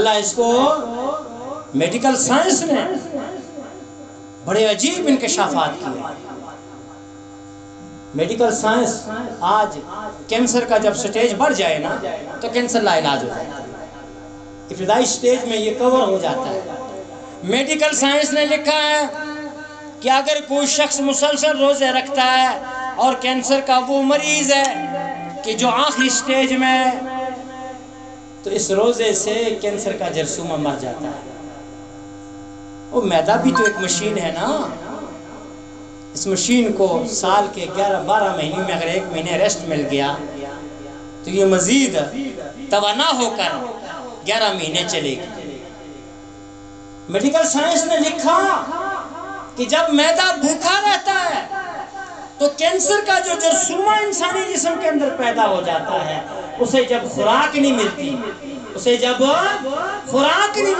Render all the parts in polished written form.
اللہ اس کو medical science نے بڑے عجیب انکشافات کیے. میڈیکل سائنس آج کینسر کا جب سٹیج بڑھ جائے نا تو کینسر لا علاج ہو جاتا ہے. ابتدائی سٹیج میں یہ کور ہو جاتا ہے. میڈیکل سائنس نے لکھا ہے کہ اگر کوئی شخص مسلسل روزے رکھتا ہے اور کینسر کا وہ مریض ہے کہ جو آخری سٹیج میں ہے تو اس روزے سے کینسر کا جرثومہ مر جاتا ہے. وہ معدہ بھی تو ایک مشین ہے نا. اس مشین کو سال کے 11-12 مہینے میں اگر 1 مہینے ریسٹ مل گیا تو یہ مزید توانا ہو کر 11 مہینے چلے گی. میڈیکل سائنس نے لکھا کہ جب معدہ بھوکا رہتا ہے تو کینسر کا جو جرثومہ انسانی جسم کے اندر پیدا ہو جاتا ہے اسے جب خوراک نہیں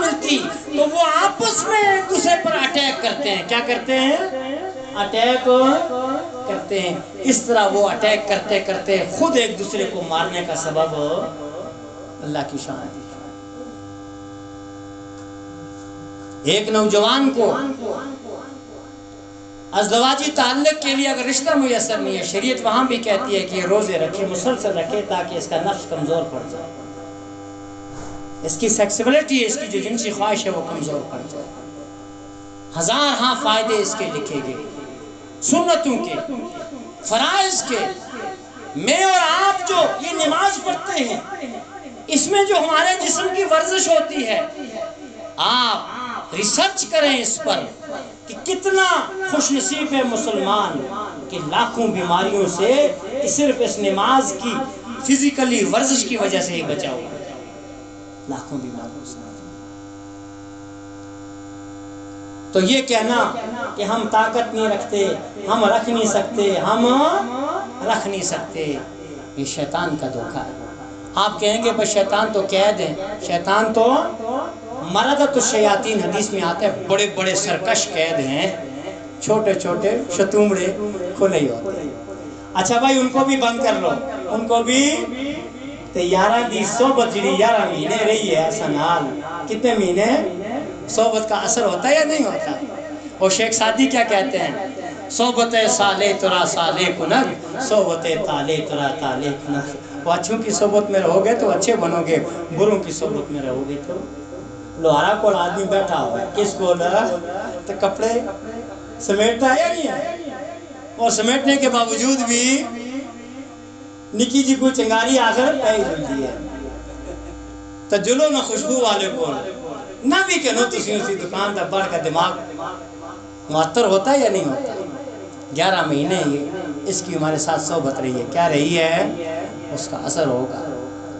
ملتی تو وہ آپس میں ایک دوسرے پر اٹیک کرتے ہیں. کیا کرتے ہیں؟ اٹیک کرتے ہیں. اس طرح وہ اٹیک کرتے کرتے خود ایک دوسرے کو مارنے کا سبب اللہ کی شان ہے. ایک نوجوان کو ازدواجی تعلق کے لیے اگر رشتہ میسر نہیں ہے، شریعت وہاں بھی کہتی ہے کہ یہ روزے رکھے، مسلسل رکھے تاکہ اس کا نفس کمزور پڑ جائے، اس کی سیکسیبلٹی، اس کی جو جنسی خواہش ہے وہ کمزور پڑ جائے. ہزار ہاں فائدے اس کے لکھے گئے، سنتوں کے، فرائض کے. میں اور آپ جو یہ نماز پڑھتے ہیں اس میں جو ہمارے جسم کی ورزش ہوتی ہے، آپ ریسرچ کریں اس پر کہ کتنا خوش نصیب ہے مسلمان کہ لاکھوں بیماریوں سے صرف اس نماز کی فزیکلی ورزش کی وجہ سے ہی بچا ہوا ہے. لاکھوں بیماریوں سے. تو یہ کہنا کہ ہم طاقت نہیں رکھتے، ہم رکھ نہیں سکتے، یہ شیطان کا دھوکہ ہے. آپ کہیں گے بس شیطان تو قید ہے. شیطان تو مردت الشیاطین حدیث میں آتا ہے، بڑے بڑے سرکش قید ہیں، چھوٹے چھوٹے شتومڑے کھلے ہی ہوتے ہیں. اچھا بھائی ان کو بھی بند کر لو، ان کو بھی یارہ دی صحبت جڑی 11 مہینے رہی ہے سنال، کتنے مہینے صحبت کا اثر ہوتا ہے یا نہیں ہوتا؟ اور شیخ سعدی کیا کہتے ہیں؟ صحبت صالح ترا صالح کنگ، صحبت طالح ترا طالح کنگ. وہ اچھوں کی صحبت میں رہو گے تو اچھے بنو گے، بروں کی صحبت میں رہو گے تو لوہارا کو آدمی بیٹھا ہوا ہے، کس کو تو کپڑے سمیٹتا ہے یا نہیں ہے؟ اور سمیٹنے کے باوجود بھی نکی جی کو چنگاری آخر پہی جلدی ہے. تو جلو نہ خوشبو والے کو نہ بھی کہنو تسی اسی دکان تک بڑھ کا دماغ معطر ہوتا ہے یا نہیں ہوتا؟ 11 مہینے اس کی ہمارے ساتھ صحبت رہی ہے. کیا رہی ہے؟ اس کا اثر ہوگا.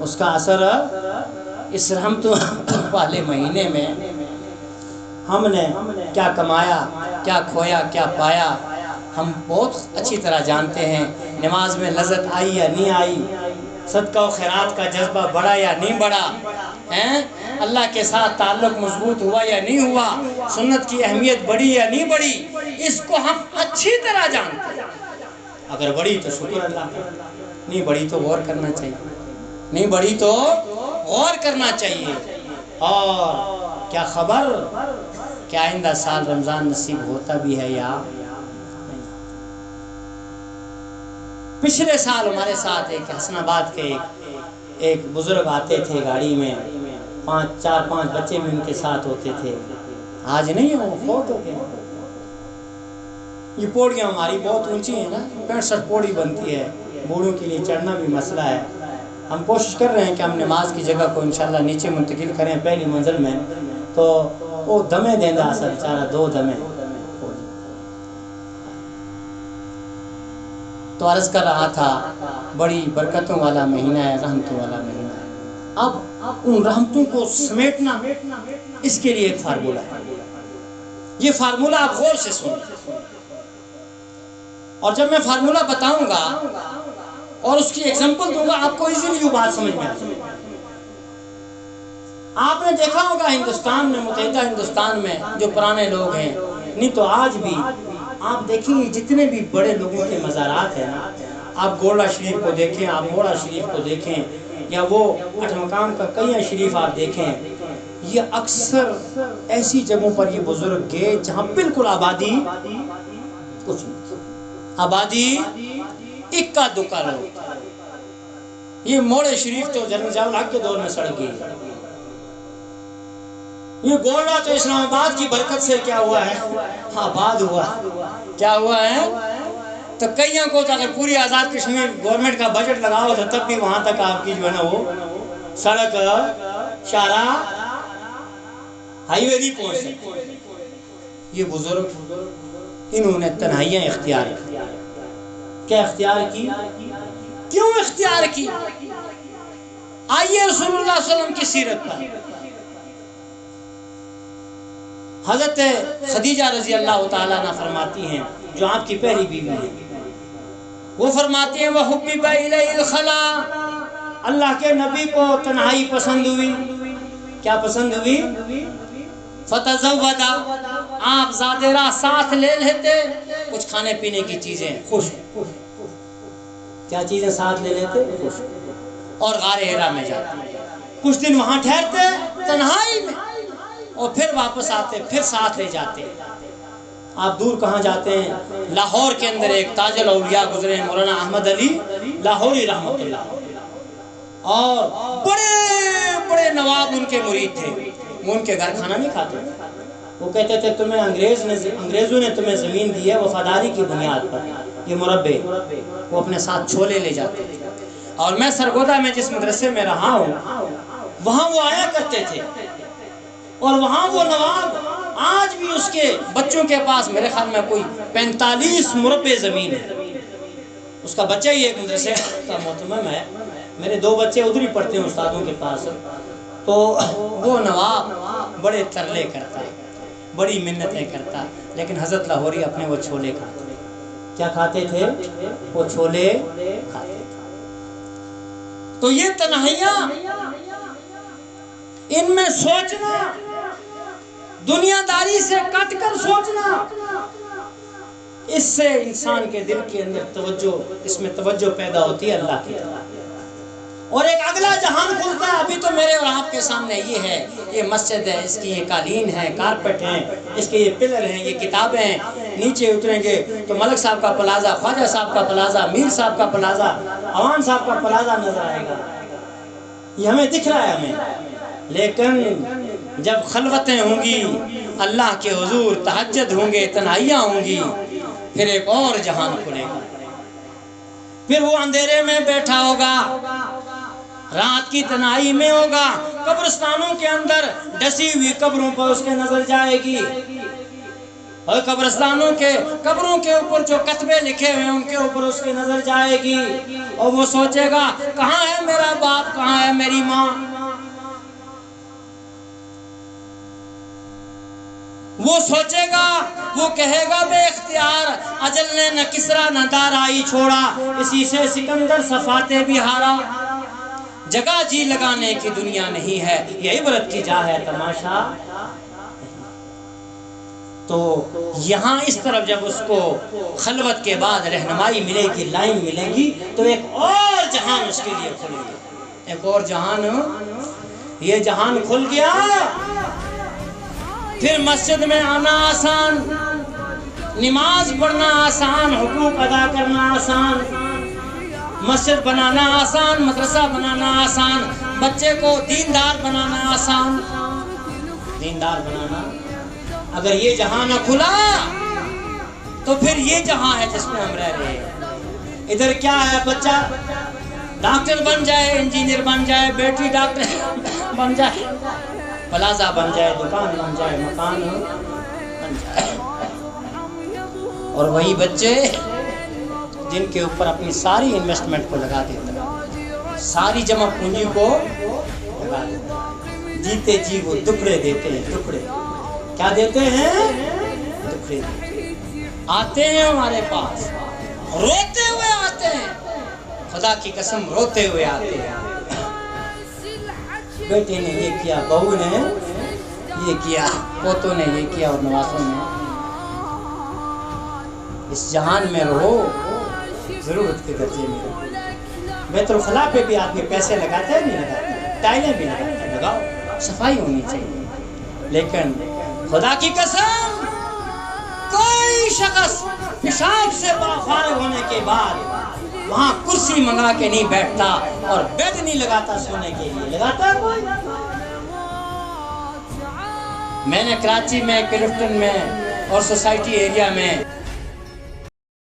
اس کا اثر اس رحمت والے مہینے میں ہم نے کیا کمایا، کیا کھویا، کیا پایا، ہم بہت اچھی طرح جانتے ہیں. نماز میں لذت آئی یا نہیں آئی، صدقہ و خیرات کا جذبہ بڑھا یا نہیں بڑھا، اللہ کے ساتھ تعلق مضبوط ہوا یا نہیں ہوا، سنت کی اہمیت بڑھی یا نہیں بڑھی، اس کو ہم اچھی طرح جانتے ہیں. اگر بڑھی تو شکر اللہ کا، نہیں بڑھی تو غور کرنا چاہیے. اور کیا خبر کیا آئندہ سال رمضان نصیب ہوتا بھی ہے یا نہیں. پچھلے سال ہمارے ساتھ ایک حسن آباد کے ایک بزرگ آتے تھے گاڑی میں، 4-5 بچے بھی ان کے ساتھ ہوتے تھے. آج نہیں ہے، وہ فوت ہو گئے. یہ پوڑیاں ہماری بہت اونچی ہیں نا، 65 پوڑی بنتی ہے، بوڑھوں کے لیے چڑھنا بھی مسئلہ ہے. ہم کوشش کر رہے ہیں کہ ہم نماز کی جگہ کو انشاءاللہ نیچے منتقل کریں پہلی منزل میں، تو وہ دمے دیندہ اثر بیچارہ 2 دمے. تو عرض کر رہا تھا بڑی برکتوں والا مہینہ ہے، رحمتوں والا مہینہ ہے. اب ان رحمتوں کو سمیٹنا، اس کے لیے ایک فارمولہ ہے. یہ فارمولہ آپ غور سے سنیں، اور جب میں فارمولہ بتاؤں گا اور اس کی ایگزامپل دوں گا آپ کو ایزیلی وہ بات سمجھ میں آ جائے. آپ نے دیکھا ہوگا ہندوستان میں، متحدہ ہندوستان میں جو پرانے لوگ ہیں، نہیں تو آج بھی آپ دیکھیں جتنے بھی بڑے لوگوں کے مزارات ہیں نا، آپ گولڈا شریف کو دیکھیں، آپ موڑا شریف کو دیکھیں، یا وہ 8 مقام کا قیہ شریف آپ دیکھیں، یہ اکثر ایسی جگہوں پر یہ بزرگ گئے جہاں بالکل آبادی کچھ نہیں، آبادی اکا دکا لوگ. یہ موڑے شریف تو جنرل ضیاء الحق کے دور میں سڑ گئی. یہ گولڈا تو اسلام آباد کی برکت سے کیا ہوا ہے، آباد ہوا. کیا ہوا ہے؟ تو کئیوں کو تو اگر پوری آزاد کشمیر گورنمنٹ کا بجٹ لگاؤ تو تب بھی وہاں تک آپ کی جو ہے نا وہ سڑک، شاہراہ، ہائی وے نہیں پہنچ سکتے. یہ بزرگ انہوں نے تنہائیاں اختیار کی. کیا اختیار کی؟ کیوں اختیار کی؟ آئیے رسول اللہ صلی اللہ علیہ وسلم کی سیرت پر. حضرت خدیجہ رضی اللہ تعالیٰ عنہ فرماتی ہیں، جو آپ کی پہلی بیوی ہے، وہ فرماتی ہیں وَحُبِّبَ إِلَيْهِ الْخَلَا، اللہ کے نبی کو تنہائی پسند ہوئی. کیا پسند ہوئی؟ فَتَزَوَّدَ، آپ زیادہ راہ ساتھ لے لیتے کچھ کھانے پینے کی چیزیں، خوش. کیا چیزیں ساتھ لے لیتے؟ خوش. اور غار حرا میں جاتے، کچھ دن وہاں ٹھہرتے تنہائی میں، اور پھر واپس آتے، پھر ساتھ لے جاتے. آپ دور کہاں جاتے ہیں؟ لاہور کے اندر ایک تاج الاولیاء گزرے ہیں، مولانا احمد علی لاہوری رحمۃ اللہ، اور بڑے بڑے نواب ان کے مرید تھے. وہ ان کے گھر کھانا نہیں کھاتے. وہ کہتے تھے تمہیں انگریزوں نے تمہیں زمین دی ہے وفاداری کی بنیاد پر، یہ مربے. وہ اپنے ساتھ چھولے لے جاتے تھے. اور میں سرگودا میں جس مدرسے میں رہا ہوں وہاں وہ آیا کرتے تھے، اور وہاں وہ نواب آج بھی اس کے بچوں کے پاس میرے خیال میں کوئی 45 مربع زمین ہے. اس کا بچہ ہی ایک مدرسے کا محتمم ہے. میرے 2 بچے ادھر ہی پڑھتے ہیں استادوں کے پاس. تو وہ نواب بڑے ترلے کرتا، بڑی منتیں کرتا، لیکن حضرت لاہوری اپنے وہ چھولے کھاتے. کیا کھاتے تھے؟ وہ چھولے کھاتے تھے. تو یہ تنہائیاں، ان میں سوچنا، دنیا داری سے کٹ کر سوچنا، اس سے انسان کے دل کے اندر توجہ، اس میں توجہ پیدا ہوتی ہے اللہ کی طرف، اور ایک اگلا جہان کھلتا ہے. ابھی تو میرے اور آپ کے سامنے یہ ہے، یہ مسجد ہے، اس کی یہ قالین ہے، کارپٹ ہیں، اس کے یہ پلر ہیں، یہ کتابیں ہیں. نیچے اتریں گے تو ملک صاحب کا پلازا، خواجہ صاحب کا پلازا، میر صاحب کا پلازا، عوان صاحب کا پلازا نظر آئے گا. یہ ہمیں دکھ رہا ہے ہمیں. لیکن جب خلوتیں ہوں گی، اللہ کے حضور تہجد ہوں گے، تنہائیاں ہوں گی، پھر ایک اور جہان کھلے گا. پھر وہ اندھیرے میں بیٹھا ہوگا، رات کی تنہائی میں ہوگا، قبرستانوں کے اندر ڈسی ہوئی قبروں پر اس کے نظر جائے گی، اور قبرستانوں کے قبروں کے اوپر جو کتبے لکھے ہوئے ہیں ان کے اوپر اس کی نظر جائے گی، اور وہ سوچے گا کہاں ہے میرا باپ، کہاں ہے میری ماں. وہ سوچے گا، وہ کہے گا بے اختیار اجل نے نہ کسرا نہ دارائی چھوڑا، اسی سے سکندر صفاتے بھی ہارا. جگہ جی لگانے کی دنیا نہیں ہے، یہ عبرت کی جا ہے تماشا. تو یہاں اس طرف جب اس کو خلوت کے بعد رہنمائی ملے گی، لائن ملے گی، تو ایک اور جہان اس کے لیے کھلے گا. ایک اور جہان، یہ جہان کھل گیا. پھر مسجد میں آنا آسان، نماز پڑھنا آسان، حقوق ادا کرنا آسان، مسجد بنانا آسان، مدرسہ بنانا آسان، بچے کو دیندار بنانا آسان. دیندار بنانا، اگر یہ جہاں نہ کھلا تو پھر یہ جہاں ہے جس میں ہم رہ رہے ہیں. ادھر کیا ہے؟ بچہ ڈاکٹر بن جائے، انجینئر بن جائے، بیٹی ڈاکٹر بن جائے، پلازا بن جائے، دکان بن جائے، مکان بن جائے، اور وہی بچے جن کے اوپر اپنی ساری انویسٹمنٹ کو لگا دیتا ہے، ساری جمع پونجی کو لگا دیتا ہے، جیتے جی وہ دکڑے دیتے ہیں. دکڑے کیا دیتے ہیں؟ دکڑے دیتے ہیں. آتے ہیں ہمارے پاس، روتے ہوئے آتے ہیں، خدا کی قسم روتے ہوئے آتے ہیں. بیٹے نے یہ کیا، بہو نے یہ کیا، پوتوں نے یہ کیا، اور نواسوں نے. اس جہان میں رہو، ضرورت کے درجے میں رہو. بیت الخلاء پہ بھی آدمی پیسے لگاتے ہیں، نہیں لگاتے، ٹائلیں بھی لگاتے ہیں، لگاؤ، صفائی ہونی چاہیے. لیکن خدا کی قسم کوئی شخص پیشاب سے فارغ ہونے کے بعد وہاں کرسی منگا کے نہیں بیٹھتا اور بیڈ نہیں لگاتا سونے کے لیے. لگاتا کوئی؟ میں نے کراچی میں، کلفٹن میں اور سوسائٹی ایریا میں